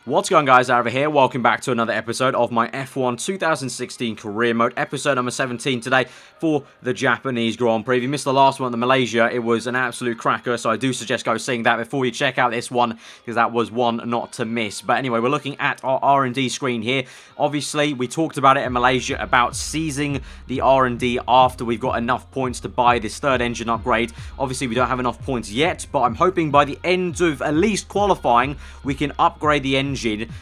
What's going on, guys? Aarava here. Welcome back to another episode of my F1 2016 career mode, episode number 17 today for the Japanese Grand Prix. If you missed the last one, the Malaysia, it was an absolute cracker, so I do suggest go seeing that before you check out this one, because that was one not to miss. But anyway, we're looking at our R&D screen here. Obviously, we talked about it in Malaysia, about seizing the R&D after we've got enough points to buy this third engine upgrade. Obviously, we don't have enough points yet, but I'm hoping by the end of at least qualifying, we can upgrade the engine,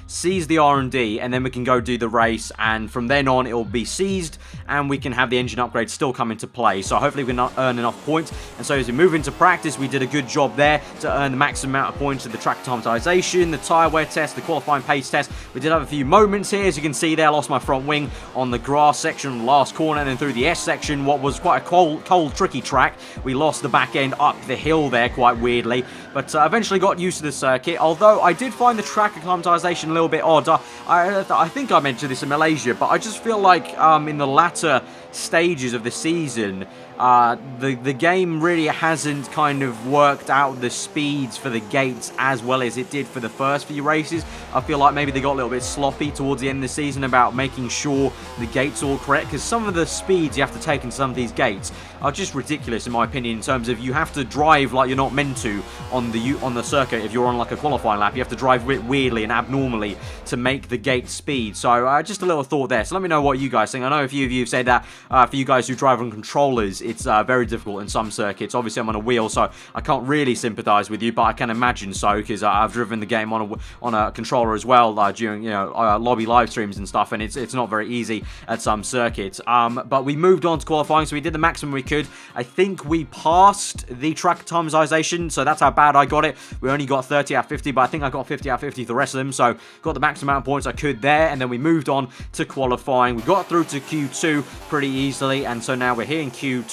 seize the R&D, and then we can go do the race, and from then on it will be seized and we can have the engine upgrade still come into play. So hopefully we can earn enough points, and so as we move into practice, we did a good job there to earn the maximum amount of points of the track acclimatization, the tyre wear test, the qualifying pace test. We did have a few moments here, as you can see there. I lost my front wing on the grass section, last corner, and then through the S section, what was quite a cold tricky track, we lost the back end up the hill there quite weirdly, but eventually got used to the circuit. Although I did find the track acclimatization a little bit odd. I think I mentioned this in Malaysia, but I just feel like in the latter stages of the season, the game really hasn't kind of worked out the speeds for the gates as well as it did for the first few races. I feel like maybe they got a little bit sloppy towards the end of the season about making sure the gates are all correct, because some of the speeds you have to take in some of these gates are just ridiculous in my opinion, in terms of you have to drive like you're not meant to on the circuit. If you're on like a qualifying lap, you have to drive weirdly and abnormally to make the gate speed. So just a little thought there. So let me know what you guys think. I know a few of you have said that for you guys who drive on controllers, it's very difficult in some circuits. Obviously, I'm on a wheel, so I can't really sympathise with you, but I can imagine so, because I've driven the game on a controller as well during lobby live streams and stuff, and it's not very easy at some circuits. But we moved on to qualifying, so we did the maximum we could. I think we passed the track acclimatization, so that's how bad I got it. We only got 30 out of 50, but I think I got 50 out of 50 for the rest of them, so got the maximum amount of points I could there, and then we moved on to qualifying. We got through to Q2 pretty easily, and so now we're here in Q2.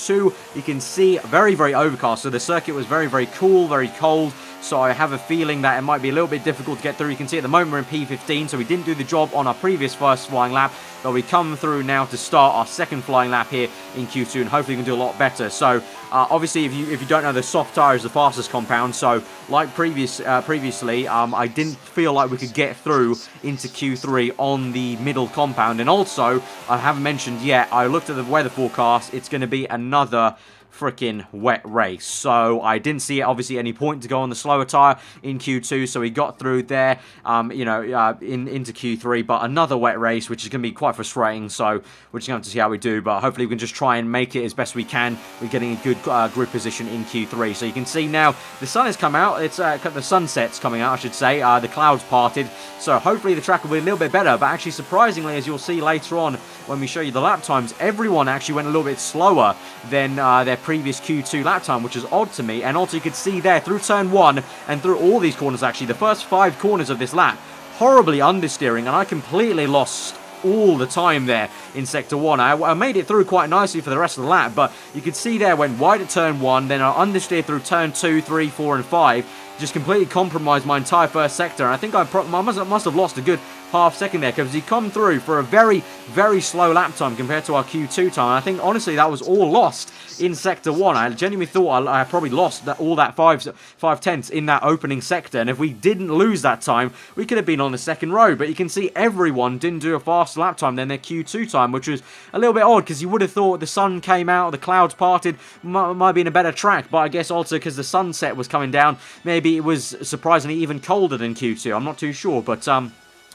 You can see very, very overcast, so the circuit was very, very cool, very cold, so I have a feeling that it might be a little bit difficult to get through. You can see at the moment we're in P15, so we didn't do the job on our previous first flying lap, but we come through now to start our second flying lap here in Q2, and hopefully we can do a lot better. So obviously, if you don't know, the soft tyre is the fastest compound, so like previously, I didn't feel like we could get through into Q3 on the middle compound. And also, I haven't mentioned yet, I looked at the weather forecast, it's going to be another freaking wet race, so I didn't see obviously any point to go on the slower tyre in Q2, so we got through there into Q3, but another wet race, which is going to be quite frustrating, so we're just going to have to see how we do, but hopefully we can just try and make it as best we can. We're getting a good grid position in Q3, so you can see now the sun has come out, it's the sunset's coming out, I should say, the clouds parted, so hopefully the track will be a little bit better. But actually, surprisingly, as you'll see later on when we show you the lap times, everyone actually went a little bit slower than their previous Q2 lap time, which is odd to me. And also you could see there through turn 1 and through all these corners, actually the first 5 corners of this lap, horribly understeering, and I completely lost all the time there in sector 1. I made it through quite nicely for the rest of the lap, but you could see there, went wide at turn 1, then I understeered through turn 2, 3, 4 and 5, just completely compromised my entire first sector, and I think I must have lost a good half second there, because he come through for a very, very slow lap time compared to our Q2 time. And I think, honestly, that was all lost in Sector 1. I genuinely thought I probably lost all that 5 tenths in that opening sector, and if we didn't lose that time, we could have been on the second row. But you can see everyone didn't do a faster lap time than their Q2 time, which was a little bit odd, because you would have thought the sun came out, the clouds parted, might have been a better track, but I guess also because the sunset was coming down, maybe it was surprisingly even colder than Q2. I'm not too sure, but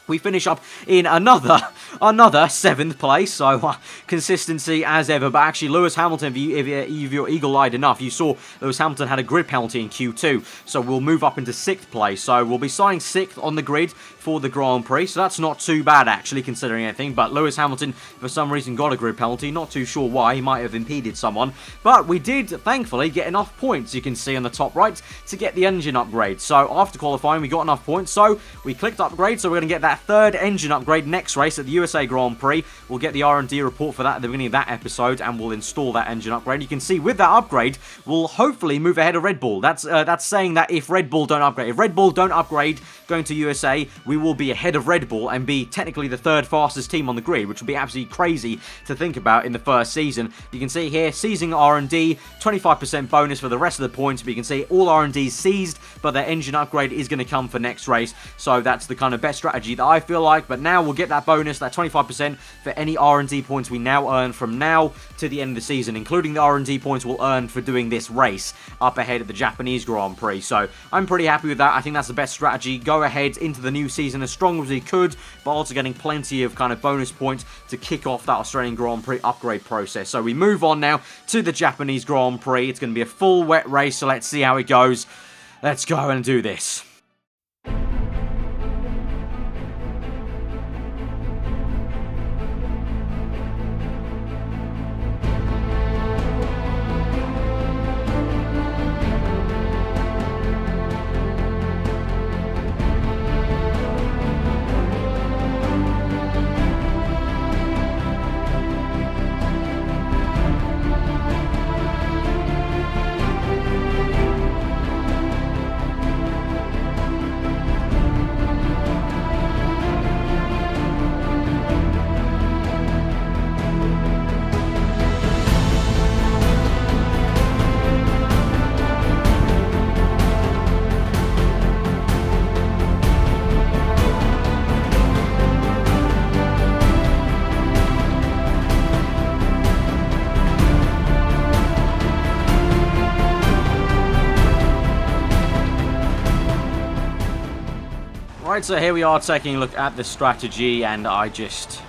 we finish up in another 7th place, so consistency as ever. But actually, Lewis Hamilton, if you're eagle-eyed enough, you saw Lewis Hamilton had a grid penalty in Q2, so we'll move up into 6th place. So we'll be starting 6th on the grid for the Grand Prix, so that's not too bad actually, considering anything. But Lewis Hamilton, for some reason, got a grid penalty. Not too sure why. He might have impeded someone, but we did thankfully get enough points, you can see on the top right, to get the engine upgrade. So after qualifying, we got enough points, so we clicked upgrade, so we're going to get that that third engine upgrade next race at the USA Grand Prix. We'll get the R&D report for that at the beginning of that episode, and we'll install that engine upgrade. You can see with that upgrade, we'll hopefully move ahead of Red Bull. That's saying that if Red Bull don't upgrade going to USA, we will be ahead of Red Bull and be technically the third fastest team on the grid, which would be absolutely crazy to think about in the first season. You can see here, seizing R&D, 25% bonus for the rest of the points, but you can see all R&D seized, but their engine upgrade is going to come for next race, so that's the kind of best strategy that I feel like. But now we'll get that bonus, that 25% for any R&D points we now earn from now to the end of the season, including the R&D points we'll earn for doing this race up ahead at the Japanese Grand Prix. So I'm pretty happy with that. I think that's the best strategy. Go ahead into the new season as strong as we could, but also getting plenty of kind of bonus points to kick off that Australian Grand Prix upgrade process. So we move on now to the Japanese Grand Prix. It's going to be a full wet race, so let's see how it goes. Let's go and do this. Right, so here we are taking a look at the strategy, and I just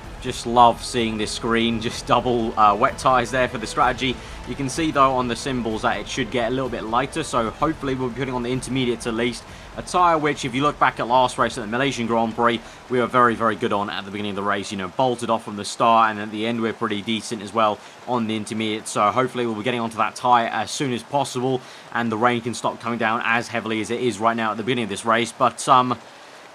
love seeing this screen. Just double wet tyres there for the strategy. You can see though on the symbols that it should get a little bit lighter, so hopefully we'll be putting on the intermediates at least. A tyre which, if you look back at last race at the Malaysian Grand Prix, we were very, very good on at the beginning of the race. You know, bolted off from the start, and at the end we're pretty decent as well on the intermediate. So hopefully we'll be getting onto that tyre as soon as possible, and the rain can stop coming down as heavily as it is right now at the beginning of this race. But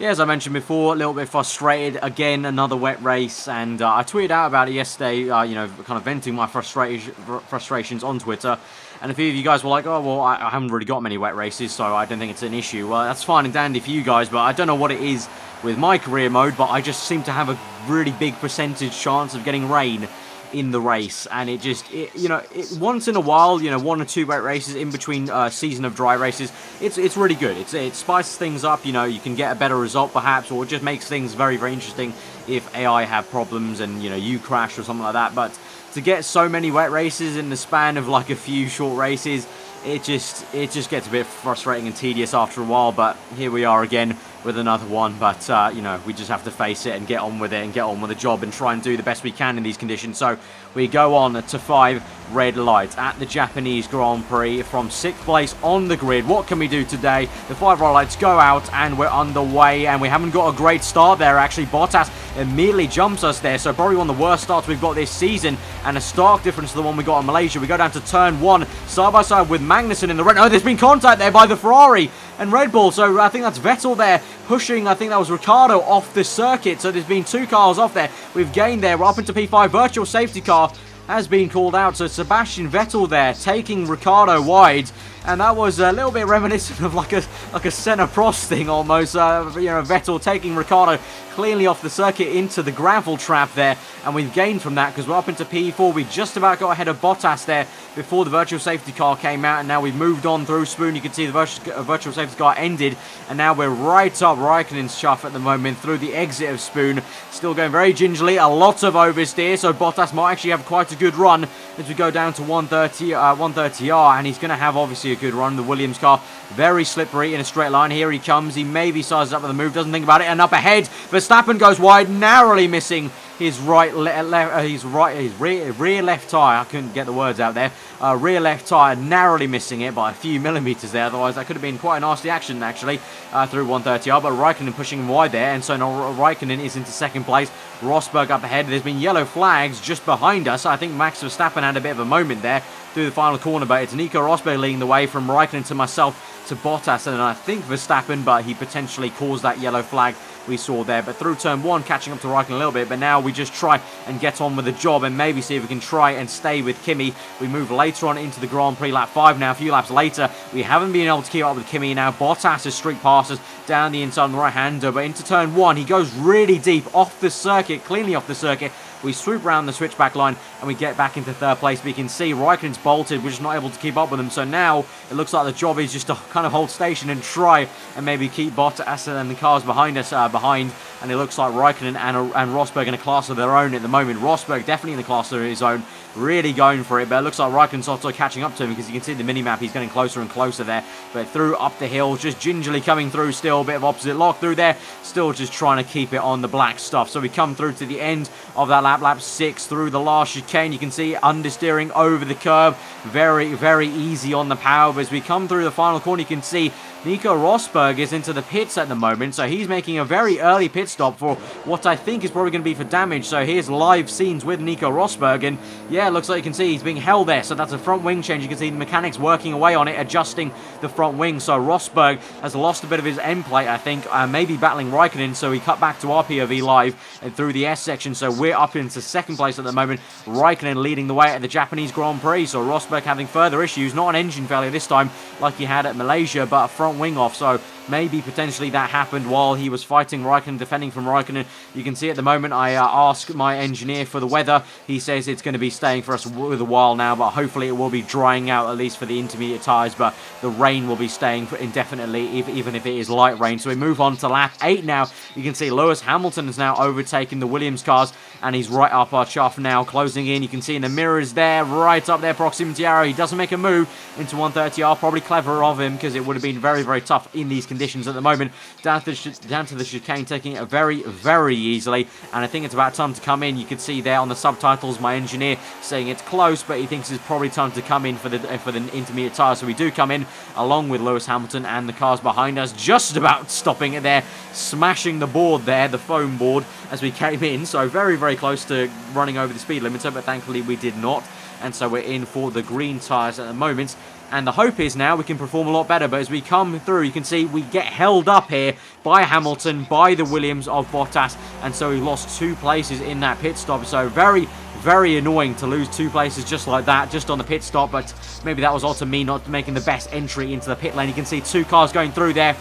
yeah, as I mentioned before, a little bit frustrated. Again, another wet race, and I tweeted out about it yesterday, you know, kind of venting my frustrations on Twitter. And a few of you guys were like, oh, well, I haven't really got many wet races, so I don't think it's an issue. Well, that's fine and dandy for you guys, but I don't know what it is with my career mode, but I just seem to have a really big percentage chance of getting rain in the race, and you know, once in a while, you know, 1 or 2 wet races in between season of dry races, it's really good. It spices things up. You know, you can get a better result perhaps, or it just makes things very, very interesting if AI have problems and, you know, you crash or something like that. But to get so many wet races in the span of like a few short races, it just gets a bit frustrating and tedious after a while. But here we are again with another one, but you know, we just have to face it and get on with it and get on with the job and try and do the best we can in these conditions. So we go on to 5 red lights at the Japanese Grand Prix from 6th place on the grid. What can we do today? The 5 red lights go out and we're underway, and we haven't got a great start there actually. Bottas immediately jumps us there, so probably one of the worst starts we've got this season, and a stark difference to the one we got in Malaysia. We go down to turn 1, side by side with Magnussen in the red. Oh, there's been contact there by the Ferrari and Red Bull, so I think that's Vettel there pushing, I think that was Ricciardo off the circuit, so there's been 2 cars off there. We've gained there, we're up into P5, virtual safety car has been called out, so Sebastian Vettel there taking Ricciardo wide, and that was a little bit reminiscent of like a Senna Prost thing almost. You know, Vettel taking Ricciardo cleanly off the circuit into the gravel trap there, and we've gained from that because we're up into P4. We just about got ahead of Bottas there before the virtual safety car came out, and now we've moved on through Spoon. You can see the virtual safety car ended, and now we're right up Raikkonen's chuff at the moment through the exit of Spoon. Still going very gingerly, a lot of oversteer, so Bottas might actually have quite a good run as we go down to 130R, and he's going to have obviously a good run. The Williams car very slippery in a straight line. Here he comes. He maybe sizes up with the move, doesn't think about it, and up ahead Verstappen goes wide, narrowly missing his rear left tyre. I couldn't get the words out there. Rear left tyre, narrowly missing it by a few millimetres there. Otherwise, that could have been quite a nasty action, actually, through 130R. But Raikkonen pushing him wide there, and so now Raikkonen is into 2nd place. Rosberg up ahead. There's been yellow flags just behind us. I think Max Verstappen had a bit of a moment there. through the final corner, but it's Nico Rosberg leading the way from Raikkonen to myself to Bottas, and I think Verstappen, but he potentially caused that yellow flag we saw there. But through turn 1, catching up to Raikkonen a little bit, but now we just try and get on with the job and maybe see if we can try and stay with Kimi. We move later on into the Grand Prix, lap 5 now. A few laps later, we haven't been able to keep up with Kimi now. Bottas has streak past us down the inside on the right-hander, but into turn 1, he goes really deep off the circuit, cleanly off the circuit. We swoop around the switchback line and we get back into 3rd place. But you can see Raikkonen's bolted. We're just not able to keep up with him. So now it looks like the job is just to kind of hold station and try and maybe keep Bottas and the cars behind us behind. And it looks like Raikkonen and Rosberg in a class of their own at the moment. Rosberg definitely in the class of his own, really going for it. But it looks like Raikkonen's also catching up to him, because you can see the mini-map, he's getting closer and closer there. But through up the hill, just gingerly coming through still. A bit of opposite lock through there. Still just trying to keep it on the black stuff. So we come through to the end of that lap 6, through the last chicane. You can see understeering over the curb. Very, very easy on the power. But as we come through the final corner, you can see Nico Rosberg is into the pits at the moment, so he's making a very early pit stop for what I think is probably going to be for damage. So here's live scenes with Nico Rosberg, and yeah, it looks like you can see he's being held there. So that's a front wing change. You can see the mechanics working away on it, adjusting the front wing. So Rosberg has lost a bit of his end plate, I think, maybe battling Raikkonen, so he cut back to our POV live and through the S section. So we're up into 2nd place at the moment. Raikkonen leading the way at the Japanese Grand Prix. So Rosberg having further issues, not an engine failure this time like he had at Malaysia, but a front wing off. So maybe potentially that happened while he was fighting Raikkonen, defending from Raikkonen. You can see at the moment, I ask my engineer for the weather. He says it's going to be staying for us with a while now, but hopefully it will be drying out, at least for the intermediate tyres. But the rain will be staying for indefinitely, even if it is light rain. So we move on to lap 8 now. You can see Lewis Hamilton has now overtaken the Williams cars, and he's right up our chuff now, closing in. You can see in the mirrors there, right up there, proximity arrow. He doesn't make a move into 130R. Probably clever of him, because it would have been very, very tough in these conditions at the moment. Down to the chicane, taking it very, very easily. And I think it's about time to come in. You can see there on the subtitles, my engineer saying it's close, but he thinks it's probably time to come in for the intermediate tyre. So we do come in along with Lewis Hamilton and the cars behind us, just about stopping it there, smashing the board there, the foam board, as we came in. So very, very close to running over the speed limiter, but thankfully we did not. And so we're in for the green tyres at the moment. And the hope is now we can perform a lot better. But as we come through, you can see we get held up here by Hamilton, by the Williams of Bottas. And so we lost 2 places in that pit stop. So very, very annoying to lose 2 places just like that, just on the pit stop. But maybe that was also me not making the best entry into the pit lane. You can see 2 cars going through there.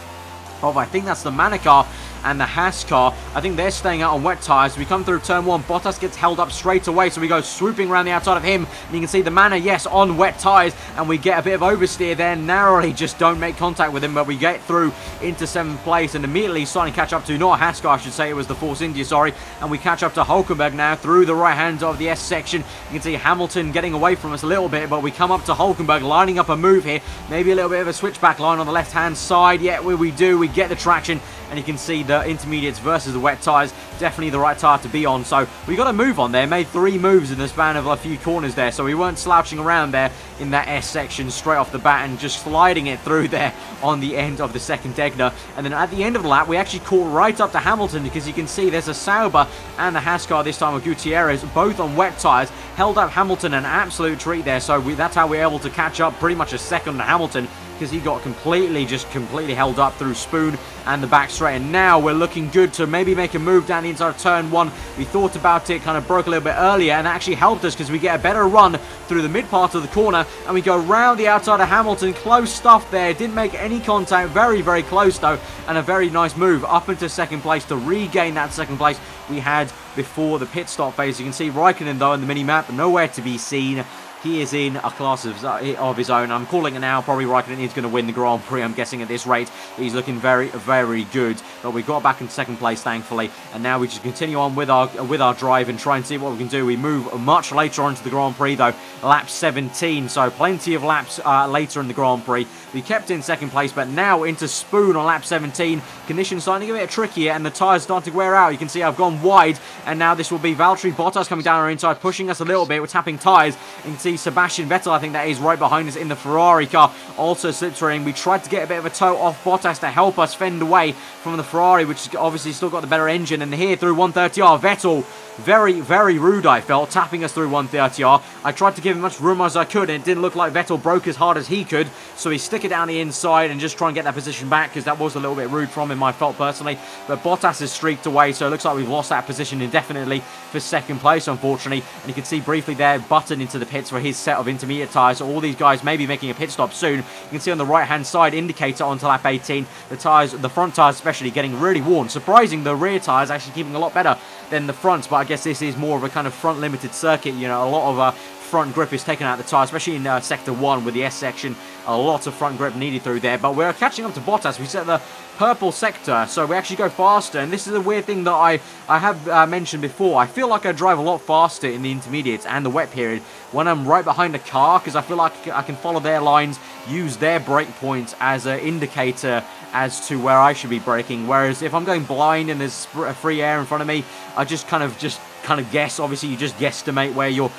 I think that's the Manor car and the Haas car. I think they're staying out on wet tyres. We come through turn 1. Bottas gets held up straight away, so we go swooping around the outside of him. And you can see the Manor, yes, on wet tyres. And we get a bit of oversteer there. Narrowly just don't make contact with him, but we get through into 7th place. And immediately starting to catch up to, not a Haas car, I should say. It was the Force India, sorry. And we catch up to Hulkenberg now through the right hand of the S section. You can see Hamilton getting away from us a little bit, but we come up to Hulkenberg, lining up a move here. Maybe a little bit of a switchback line on the left-hand side. Yeah, we do. We get the traction. And you can see the intermediates versus the wet tyres, definitely the right tyre to be on. So we got a move on there, made 3 moves in the span of a few corners there. So we weren't slouching around there in that S section straight off the bat and just sliding it through there on the end of the second Degner. And then at the end of the lap, we actually caught right up to Hamilton, because you can see there's a Sauber and the Haas car this time with Gutierrez, both on wet tyres, held up Hamilton an absolute treat there. So that's how we were able to catch up pretty much a second to Hamilton, because he got completely held up through Spoon and the back straight. And now we're looking good to maybe make a move down the inside of turn 1. We thought about it, kind of broke a little bit earlier, and that actually helped us, because we get a better run through the mid part of the corner, and we go round the outside of Hamilton. Close stuff there, didn't make any contact, very, very close though, and a very nice move up into 2nd place to regain that 2nd place we had before the pit stop phase. You can see Raikkonen though in the mini-map, nowhere to be seen. He is in a class of his own. I'm calling it now. Probably Raikkonen is going to win the Grand Prix, I'm guessing, at this rate. He's looking very, very good. But we got back in 2nd place, thankfully. And now we just continue on with our drive and try and see what we can do. We move much later on to the Grand Prix, though. Lap 17, so plenty of laps later in the Grand Prix. We kept in 2nd place, but now into Spoon on lap 17. Conditions starting to get a bit trickier, and the tyres starting to wear out. You can see I've gone wide, and now this will be Valtteri Bottas coming down our inside, pushing us a little bit. We're tapping tyres. You can see see Sebastian Vettel, I think that is, right behind us in the Ferrari car, also slipstreaming. We tried to get a bit of a tow off Bottas to help us fend away from the Ferrari, which has obviously still got the better engine. And here through 130R, Vettel, very, very rude, I felt, tapping us through 130R. I tried to give him much room as I could, and it didn't look like Vettel broke as hard as he could, so he stick it down the inside and just try and get that position back, because that was a little bit rude from him, I felt personally. But Bottas has streaked away, so it looks like we've lost that position indefinitely for second place, unfortunately. And you can see briefly there, Button into the pits for his set of intermediate tyres. So all these guys may be making a pit stop soon. You can see on the right-hand side indicator onto lap 18, the tyres, the front tyres especially, getting really worn. Surprising, the rear tyres actually keeping a lot better than the fronts, but I guess this is more of a kind of front limited circuit. You know, a lot of front grip is taken out of the tyre, especially in sector 1 with the S section. A lot of front grip needed through there, but we're catching up to Bottas. We set the purple sector, so we actually go faster, and this is a weird thing that I have mentioned before. I feel like I drive a lot faster in the intermediates and the wet period when I'm right behind a car, because I feel like I can follow their lines, use their brake points as an indicator as to where I should be braking. Whereas if I'm going blind and there's free air in front of me, I just kind of guess. Obviously, you just guesstimate where you're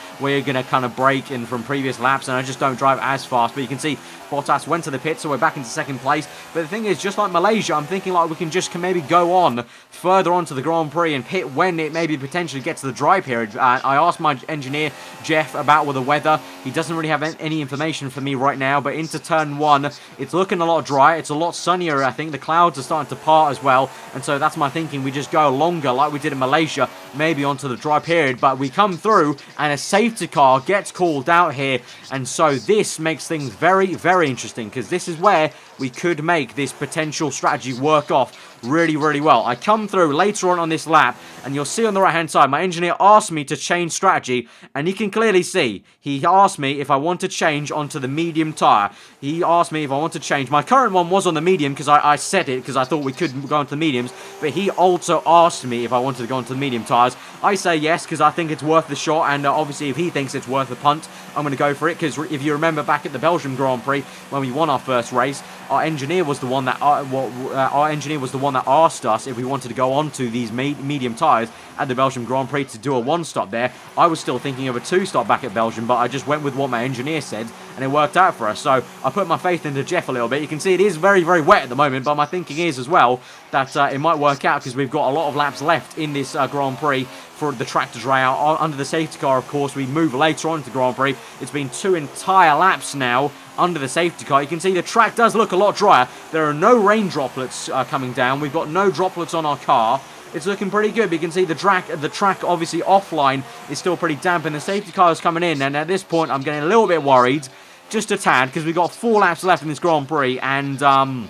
gonna kind of brake in from previous laps, and I just don't drive as fast. But you can see Bottas went to the pit, so we're back into second place. But the thing is, just like Malaysia, I'm thinking like we can just maybe go on further on to the Grand Prix and pit when it maybe potentially gets to the dry period. I asked my engineer Jeff about the weather. He doesn't really have any information for me right now, but into turn 1, it's looking a lot drier. It's a lot sunnier, I think. The clouds are starting to part as well, and so that's my thinking. We just go longer like we did in Malaysia, maybe onto the dry period. But we come through, and a safety car gets called out here, and so this makes things very, very interesting, because this is where we could make this potential strategy work off really, really well. I come through later on this lap, and you'll see on the right-hand side, my engineer asked me to change strategy, and you can clearly see, he asked me if I want to change onto the medium tyre. He asked me if I want to change. My current one was on the medium, because I set it, because I thought we could go onto the mediums, but he also asked me if I wanted to go onto the medium tyres. I say yes, because I think it's worth the shot, and obviously if he thinks it's worth the punt, I'm going to go for it, because if you remember back at the Belgium Grand Prix, when we won our first race, our engineer was the one that asked us if we wanted to go on to these medium tyres at the Belgium Grand Prix to do a one-stop there. I was still thinking of a two-stop back at Belgium, but I just went with what my engineer said, and it worked out for us. So I put my faith into Jeff a little bit. You can see it is very, very wet at the moment, but my thinking is as well that it might work out, because we've got a lot of laps left in this Grand Prix for the track to dry out. Under the safety car, of course, we move later on to the Grand Prix. It's been 2 entire laps now under the safety car. You can see the track does look a lot drier. There are no rain droplets coming down. We've got no droplets on our car. It's looking pretty good. But you can see the track obviously offline is still pretty damp, and the safety car is coming in. And at this point, I'm getting a little bit worried, just a tad, because we've got 4 laps left in this Grand Prix, and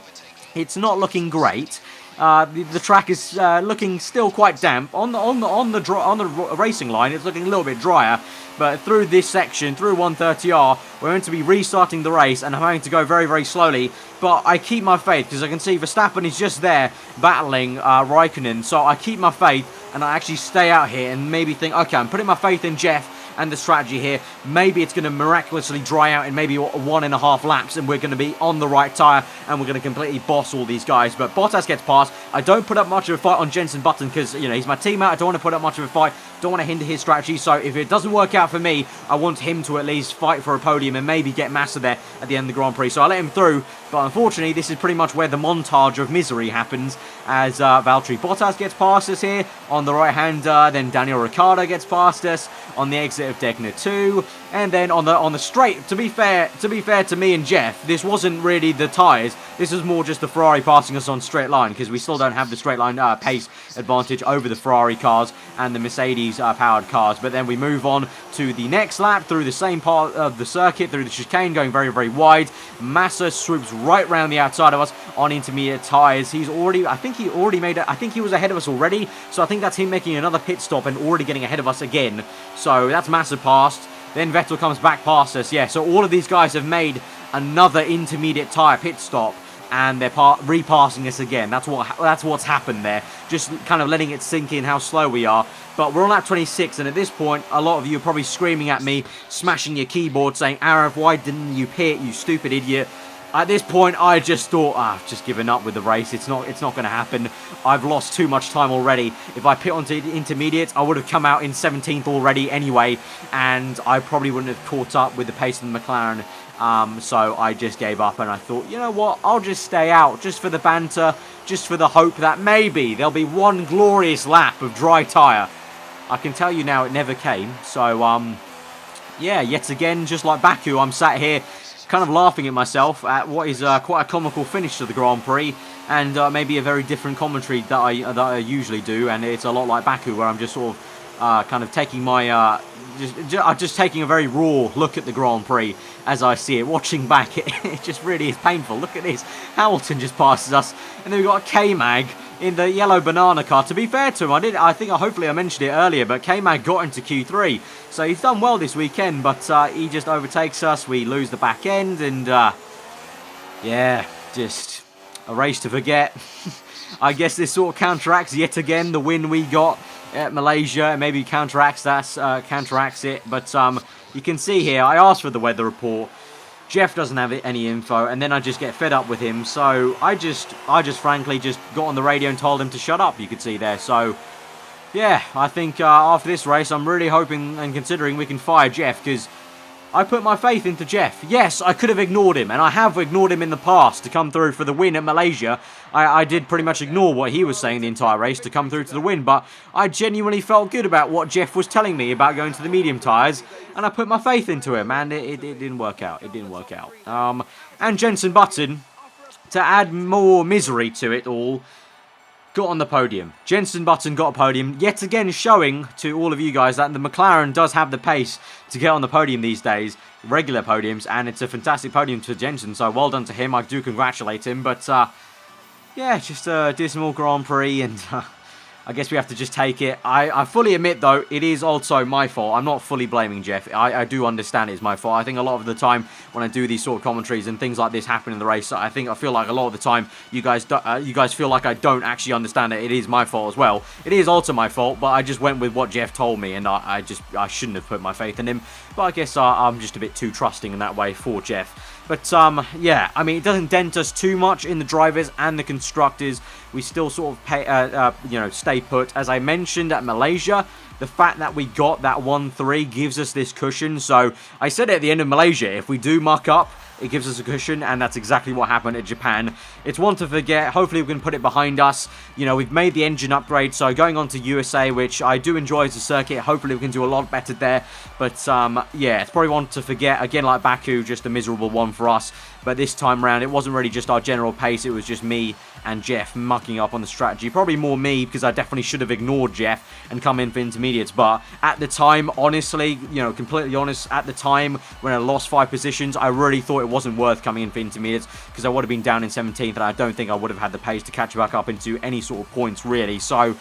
it's not looking great. The track is looking still quite damp. On the racing line, it's looking a little bit drier. But through this section, through 130R, we're going to be restarting the race, and I'm having to go very, very slowly. But I keep my faith, because I can see Verstappen is just there battling Raikkonen. So I keep my faith, and I actually stay out here and maybe think, okay, I'm putting my faith in Jeff and the strategy here. Maybe it's going to miraculously dry out in maybe 1.5 laps, and we're going to be on the right tyre, and we're going to completely boss all these guys. But Bottas gets past. I don't put up much of a fight on Jenson Button, because, you know, he's my teammate. I don't want to put up much of a fight. Don't want to hinder his strategy. So if it doesn't work out for me, I want him to at least fight for a podium and maybe get Massa there at the end of the Grand Prix. So I let him through. But unfortunately, this is pretty much where the montage of misery happens, as Valtteri Bottas gets past us here on the right-hander. Then Daniel Ricciardo gets past us on the exit of Degner 2. And then on the straight, to be fair to me and Jeff, this wasn't really the tyres. This is more just the Ferrari passing us on straight line, because we still don't have the straight line pace advantage over the Ferrari cars and the Mercedes powered cars. But then we move on to the next lap through the same part of the circuit, through the chicane, going very, very wide. Massa swoops right round the outside of us on intermediate tyres. I think he was ahead of us already, so I think that's him making another pit stop and already getting ahead of us again. So that's Massa passed. Then Vettel comes back past us. Yeah, so all of these guys have made another intermediate tyre pit stop, and they're repassing us again. That's what's happened there. Just kind of letting it sink in how slow we are. But we're on lap 26, and at this point, a lot of you are probably screaming at me, smashing your keyboard, saying, "Arav, why didn't you pit, you stupid idiot?" At this point, I just thought, I've just given up with the race. It's not going to happen. I've lost too much time already. If I pit onto the intermediates, I would have come out in 17th already anyway, and I probably wouldn't have caught up with the pace of the McLaren. So I just gave up, and I thought, you know what, I'll just stay out, just for the banter, just for the hope that maybe there'll be one glorious lap of dry tyre. I can tell you now, it never came. So, yeah, yet again, just like Baku, I'm sat here kind of laughing at myself at what is quite a comical finish to the Grand Prix, and maybe a very different commentary that I usually do, and it's a lot like Baku, where I'm just sort of kind of taking my just taking a very raw look at the Grand Prix as I see it. Watching back, it just really is painful. Look at this, Hamilton just passes us, and then we've got a K-Mag in the yellow banana car. To be fair to him, hopefully I mentioned it earlier, but K-Mag got into Q3, so he's done well this weekend, but he just overtakes us, we lose the back end, and yeah, just a race to forget. I guess this sort of counteracts yet again the win we got at Malaysia, and maybe counteracts it, but you can see here, I asked for the weather report, Jeff doesn't have any info, and then I just get fed up with him, so I just frankly just got on the radio and told him to shut up, you could see there. So yeah, I think after this race, I'm really hoping and considering we can fire Jeff, because I put my faith into Jeff. Yes, I could have ignored him, and I have ignored him in the past to come through for the win at Malaysia. I did pretty much ignore what he was saying the entire race to come through to the win, but I genuinely felt good about what Jeff was telling me about going to the medium tyres, and I put my faith into him, and it didn't work out. It didn't work out. And Jenson Button, to add more misery to it all, got on the podium. Jenson Button got a podium, yet again showing to all of you guys that the McLaren does have the pace to get on the podium these days, regular podiums, and it's a fantastic podium to Jenson, so well done to him. I do congratulate him, but yeah, just a dismal Grand Prix, and I guess we have to just take it. I fully admit, though, it is also my fault. I'm not fully blaming Jeff. I do understand it's my fault. I think a lot of the time when I do these sort of commentaries and things like this happen in the race, I feel like a lot of the time you guys feel like I don't actually understand it. It is my fault as well. It is also my fault, but I just went with what Jeff told me, and I shouldn't have put my faith in him. But I guess I'm just a bit too trusting in that way for Jeff. But, yeah, I mean, it doesn't dent us too much in the drivers and the constructors. We still sort of, stay put. As I mentioned at Malaysia, the fact that we got that 1-3 gives us this cushion. So, I said at the end of Malaysia, if we do muck up, it gives us a cushion, and that's exactly what happened at Japan. It's one to forget. Hopefully we can put it behind us. You know, we've made the engine upgrade, so going on to USA, which I do enjoy as a circuit. Hopefully we can do a lot better there. But, yeah, it's probably one to forget. Again, like Baku, just a miserable one for us. But this time round, it wasn't really just our general pace. It was just me and Jeff mucking up on the strategy. Probably more me, because I definitely should have ignored Jeff and come in for intermediates. But at the time, honestly, completely honest, at the time when I lost 5 positions, I really thought it wasn't worth coming in for intermediates, because I would have been down in 17th, and I don't think I would have had the pace to catch back up into any sort of points, really. So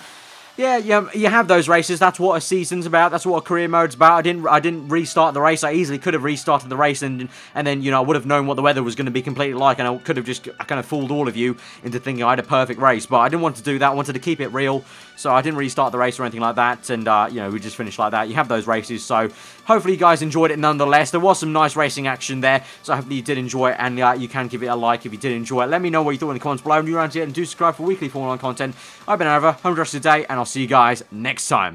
yeah, you have those races. That's what a season's about. That's what a career mode's about. I didn't restart the race. I easily could have restarted the race, and then I would have known what the weather was going to be completely like, and I could have just kind of fooled all of you into thinking I had a perfect race. But I didn't want to do that. I wanted to keep it real, so I didn't restart the race or anything like that. And we just finished like that. You have those races, so hopefully you guys enjoyed it nonetheless. There was some nice racing action there, so hopefully you did enjoy it, and you can give it a like if you did enjoy it. Let me know what you thought in the comments below, and do around here and do subscribe for weekly Formula 1 content. I've been aarava. Have a good rest of the day, and I'll see you guys next time.